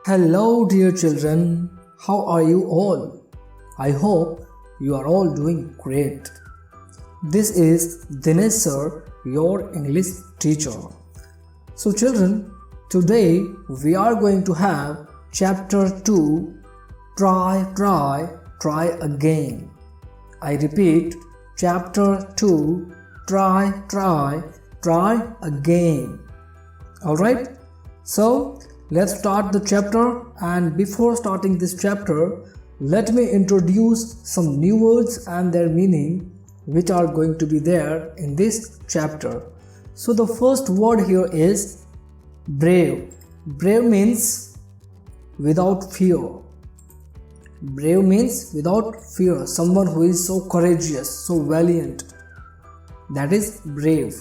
Hello, dear children. How are you all? I hope you are all doing great. This is Dinesh sir, your English teacher. So, children, today we are going to have chapter 2 Try again. I repeat, chapter 2 Try again. Alright? So, let's start the chapter, and before starting this chapter, let me introduce some new words and their meaning which are going to be there in this chapter. So the first word here is brave. Brave means without fear. Brave means without fear, someone who is so courageous, so valiant. That is brave.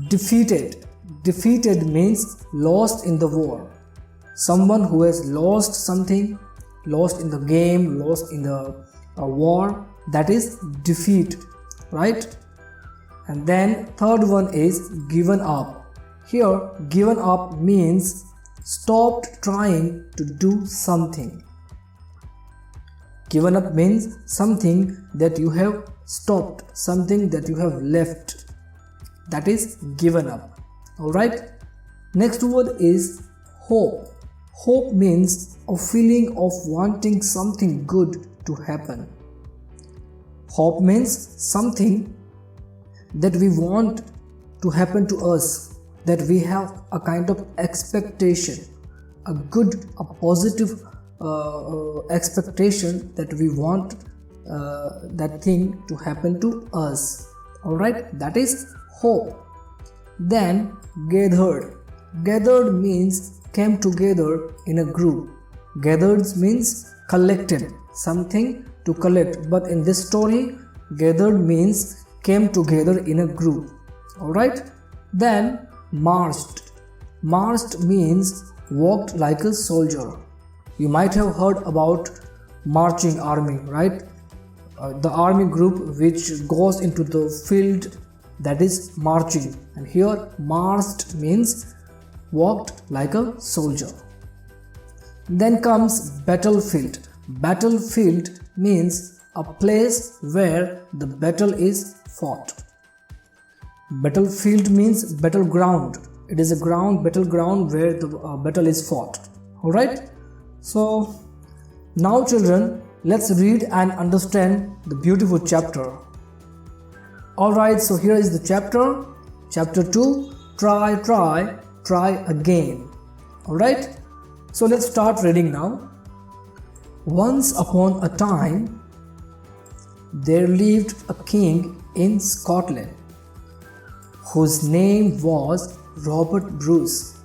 Defeated. Defeated means lost in the war. Someone who has lost something, lost in the game, lost in the war, that is defeat, right? And then third one is given up. Here given up means stopped trying to do something. Given up means something that you have stopped, something that you have left. That is given up. Alright, next word is hope. Hope means a feeling of wanting something good to happen. Hope means something that we want to happen to us, that we have a kind of expectation, a positive expectation that we want that thing to happen to us. Alright, that is hope. Then gathered. Gathered means came together in a group. Gathered means collected, something to collect. But in this story, gathered means came together in a group. Alright? Then marched. Marched means walked like a soldier. You might have heard about marching army, right? The army group which goes into the field, that is marching. And here marched means walked like a soldier. Then comes battlefield. Battlefield means a place where the battle is fought. Battlefield means battleground. It is a battleground where the battle is fought. Alright? So now children, let's read and understand the beautiful chapter. Alright, so here is the chapter. Chapter 2, try again. Alright, so let's start reading now. Once upon a time, there lived a king in Scotland whose name was Robert Bruce.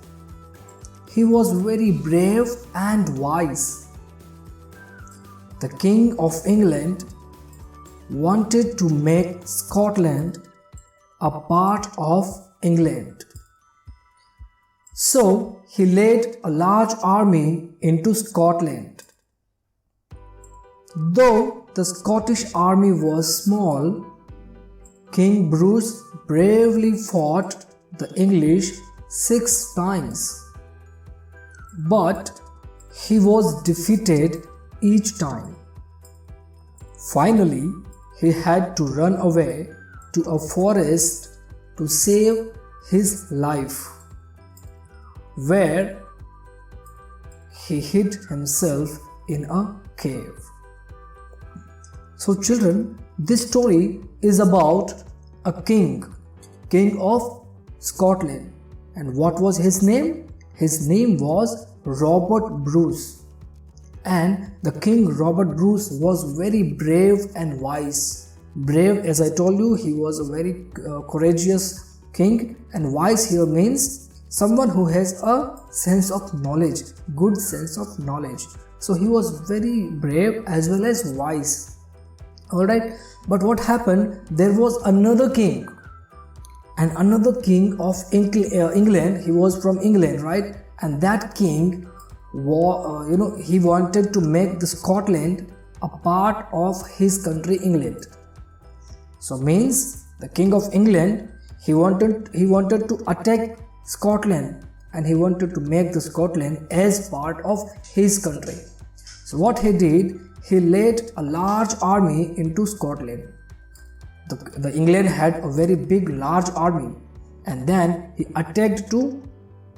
He was very brave and wise. The King of England wanted to make Scotland a part of England. So he led a large army into Scotland. Though the Scottish army was small, King Bruce bravely fought the English 6 times. But he was defeated each time. Finally, he had to run away to a forest to save his life, where he hid himself in a cave. So children, this story is about a king of Scotland. And what was his name? His name was Robert Bruce. And the King Robert Bruce was very brave and wise. Brave, as I told you, he was a very courageous king, and wise here means someone who has a sense of knowledge, good sense of knowledge. So he was very brave as well as wise. Alright, but what happened? There was another king, and another king of England. He was from England, right? And that king he wanted to make the Scotland a part of his country England. So means the King of England, he wanted to attack Scotland and he wanted to make the Scotland as part of his country. So what he did, he led a large army into Scotland. The England had a very big large army, and then he attacked to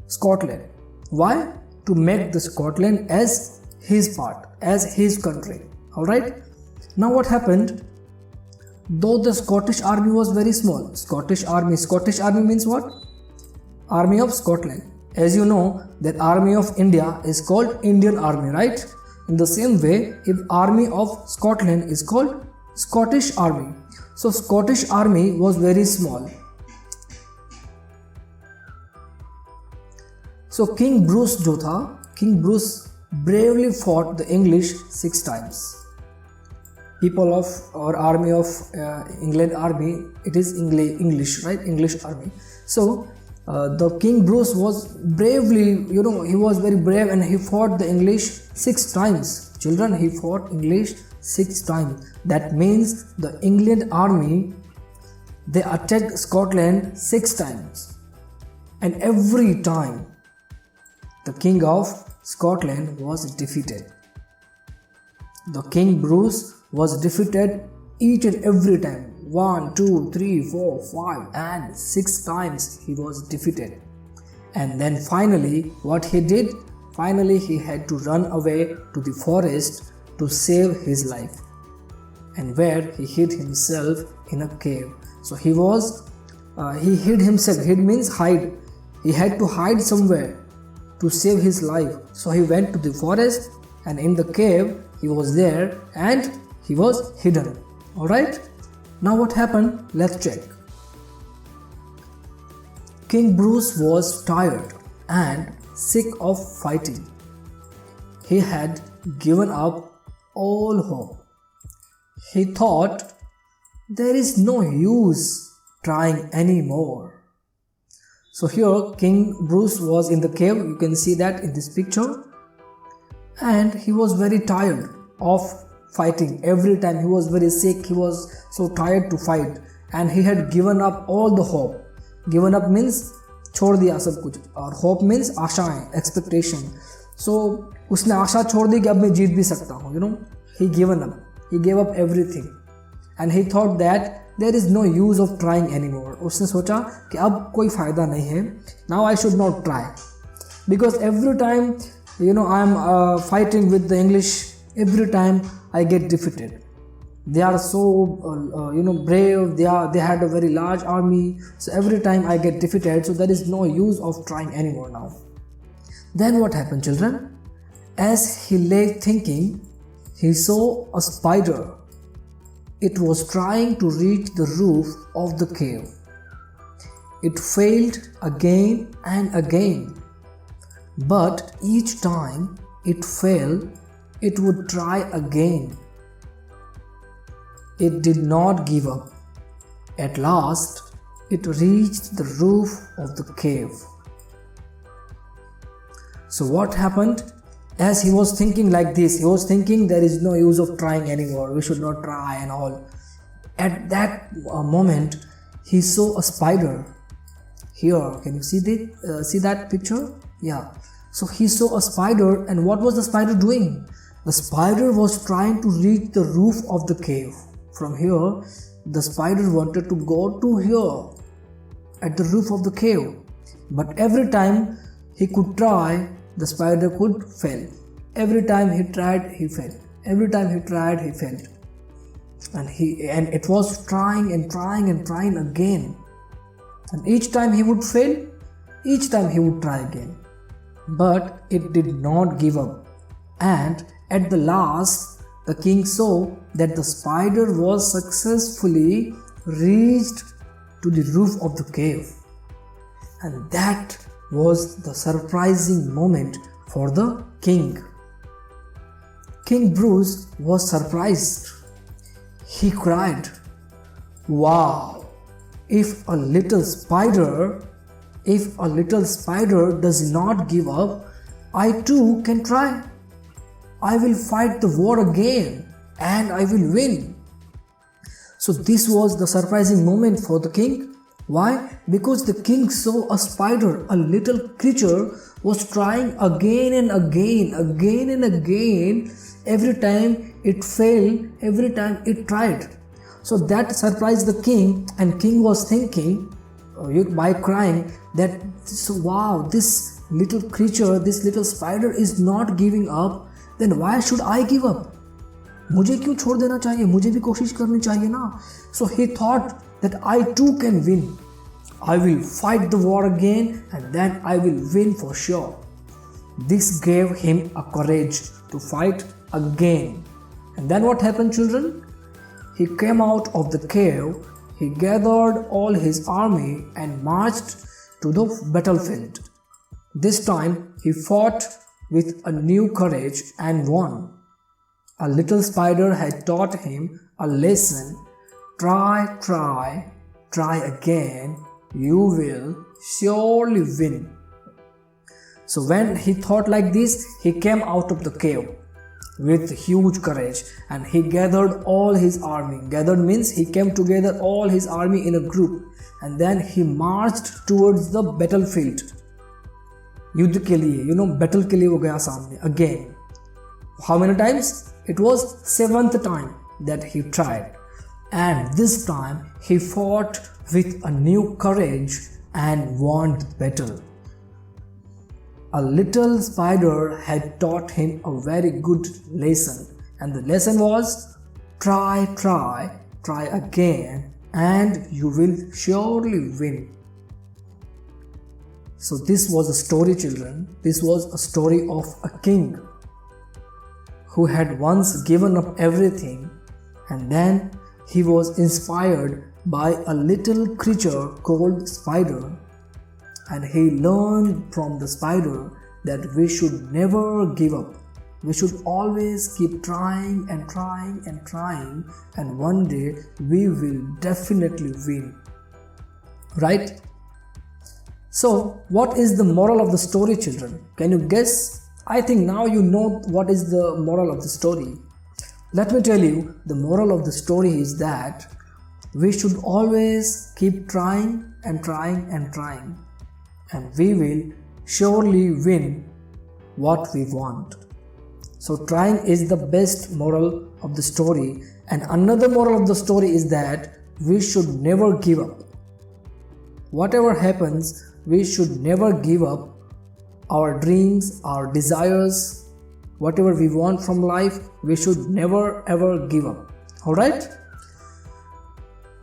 Scotland. Why? To make the Scotland as his part, as his country. Alright? Now what happened? Though the Scottish army was very small, Scottish army means what? Army of Scotland. As you know, that army of India is called Indian Army, right? In the same way, if army of Scotland is called Scottish Army. So Scottish army was very small. So King Bruce जो था, King Bruce bravely fought the English 6 times. People of or army of England army, it is English, right? English army. So the King Bruce was bravely, he was very brave, and he fought the English 6 times. Children, he fought English 6 times. That means the England army, they attacked Scotland 6 times, and every time the King of Scotland was defeated. The King Bruce was defeated each and every time. 1, 2, 3, 4, 5 and 6 times he was defeated. And then finally what he did? Finally he had to run away to the forest to save his life, and where he hid himself in a cave. So he hid himself. Hid means hide. He had to hide somewhere to save his life. So he went to the forest, and in the cave he was there and he was hidden. Alright? Now what happened? Let's check. King Bruce was tired and sick of fighting. He had given up all hope. He thought, there is no use trying anymore. So here King Bruce was in the cave. You can see that in this picture. And he was very tired of fighting. Every time he was very sick, he was so tired to fight, and he had given up all the hope. Given up means छोड़ दिया सब कुछ, और hope means आशाएं, expectation. So उसने आशा छोड़ दी कि अब मैं जीत भी सकता हूँ. He given up. He gave up everything, and he thought that there is no use of trying anymore. उसने सोचा कि अब कोई फायदा नहीं है. Now I should not try, because every time I am fighting with the English. Every time I get defeated. They are so brave. They had a very large army. So every time I get defeated, so there is no use of trying anymore now. Then what happened, children? As he lay thinking, he saw a spider. It was trying to reach the roof of the cave. It failed again and again, but each time it failed, it would try again. It did not give up. At last, it reached the roof of the cave. So what happened? As he was thinking like this, he was thinking there is no use of trying anymore. We should not try and all. At that moment, he saw a spider. Here, can you see that picture? Yeah. So he saw a spider, and what was the spider doing? The spider was trying to reach the roof of the cave. From here, the spider wanted to go to here at the roof of the cave. But every time he could try, the spider could fail. Every time he tried, he failed. Every time he tried, he failed. And it was trying and trying and trying again. And each time he would fail, each time he would try again. But it did not give up. And at the last, the king saw that the spider was successfully reached to the roof of the cave. And that was the surprising moment for the king. King Bruce was surprised. He cried, "Wow! If a little spider does not give up, I too can try. I will fight the war again and I will win." So this was the surprising moment for the king, Why? Because the king saw a spider, a little creature, was trying again and again. Every time it failed, every time it tried. So that surprised the king, and king was thinking by crying that, wow, this little creature, this little spider is not giving up, then why should I give up? मुझे क्यों छोड़ देना चाहिए, मुझे भी कोशिश करनी चाहिए ना. So he thought that I too can win. I will fight the war again and then I will win for sure. This gave him a courage to fight again. And then what happened, children? He came out of the cave, he gathered all his army and marched to the battlefield. This time he fought with a new courage and won. A little spider had taught him a lesson. Try again. You will surely win. So when he thought like this, he came out of the cave with huge courage and he gathered all his army. Gathered means he came together all his army in a group and then he marched towards the battlefield. युद्ध के लिए, battle के लिए वो गया सामने again. How many times? It was 7th time that he tried. And this time he fought with a new courage and won the battle. A little spider had taught him a very good lesson, and the lesson was try again and you will surely win. So this was a story, children. This was a story of a king who had once given up everything, and then he was inspired by a little creature called spider, and he learned from the spider that we should never give up. We should always keep trying, and one day we will definitely win. Right? So, what is the moral of the story, children? Can you guess? I think now you know what is the moral of the story. Let me tell you, the moral of the story is that we should always keep trying, and we will surely win what we want. So trying is the best moral of the story, and another moral of the story is that we should never give up. Whatever happens, we should never give up our dreams, our desires, whatever we want from life, we should never ever give up.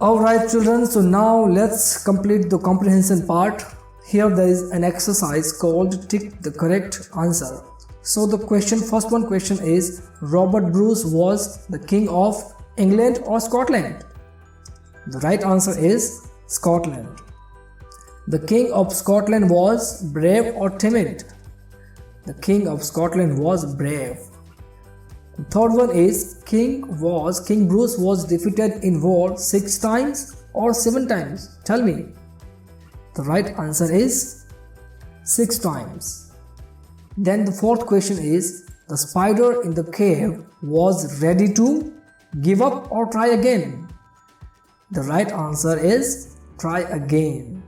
Alright children, so now let's complete the comprehension part. Here there is an exercise called tick the correct answer. So the first question is, Robert Bruce was the king of England or Scotland? The right answer is Scotland. The king of Scotland was brave or timid? The king of Scotland was brave. The third one is, King Bruce was defeated in war 6 times or 7 times? Tell me. The right answer is 6 times. Then the fourth question is, the spider in the cave was ready to give up or try again? The right answer is try again.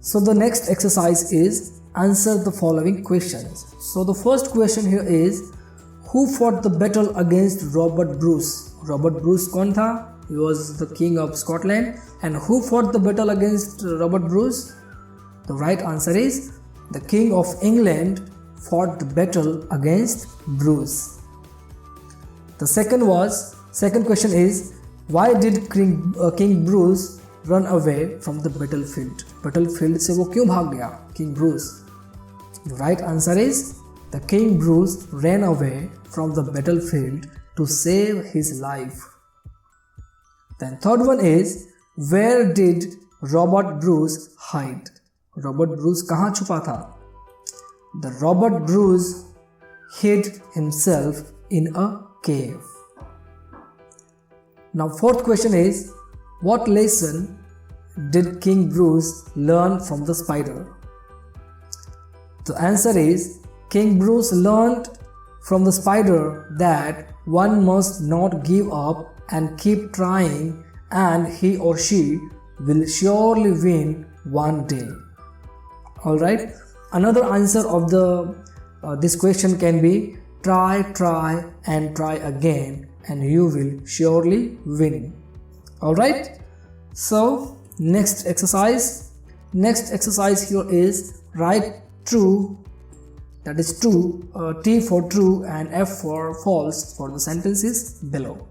So the next exercise is answer the following questions. So the first question here is, who fought the battle against Robert Bruce? Robert Bruce कौन था? He was the king of Scotland. And who fought the battle against Robert Bruce? The right answer is the king of England fought the battle against Bruce. The second question is, why did King Bruce run away from the battlefield? Battlefield से वो क्यों भाग गया? King Bruce. The right answer is the King Bruce ran away from the battlefield to save his life. Then third one is, where did Robert Bruce hide? Robert Bruce कहाँ छुपा था? The Robert Bruce hid himself in a cave. Now fourth question is, what lesson did King Bruce learn from the spider? The answer is, King Bruce learned from the spider that one must not give up and keep trying and he or she will surely win one day. Alright, another answer of the this question can be try, try and try again and you will surely win. Alright, so next exercise here is write true, that is true, T for true and F for false for the sentences below.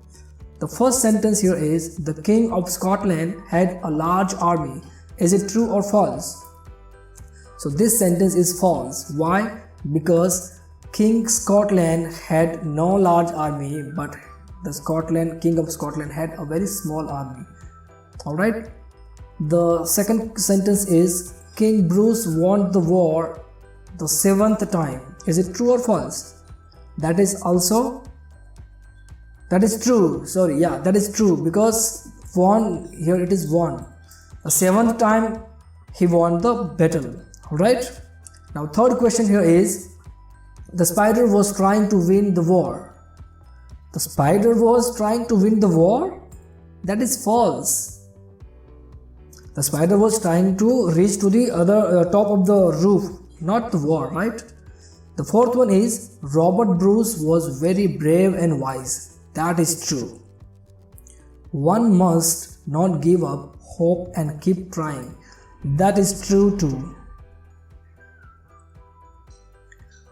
The first sentence here is the King of Scotland had a large army. Is it true or false? So this sentence is false. Why? Because King Scotland had no large army, but the King of Scotland had a very small army. Alright. The second sentence is King Bruce won the war the 7th time. Is it true or false? That is true. Sorry, yeah, that is true because won, here it is won. The 7th time he won the battle. Alright. Now third question here is the spider was trying to win the war. The spider was trying to win the war? That is false. The spider was trying to reach to the other top of the roof, not the war, right? The fourth one is Robert Bruce was very brave and wise. That is true. One must not give up hope and keep trying. That is true too.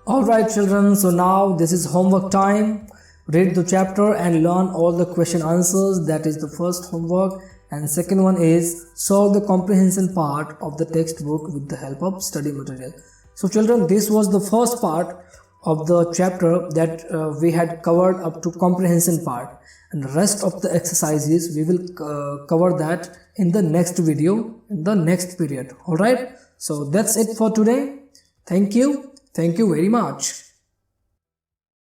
Alright children, so now this is homework time. Read the chapter and learn all the question answers. That is the first homework. And second one is solve the comprehension part of the textbook with the help of study material. So children, this was the first part of the chapter that we had covered up to comprehension part. And the rest of the exercises we will cover that in the next video, in the next period. Alright, so that's it for today. Thank you very much.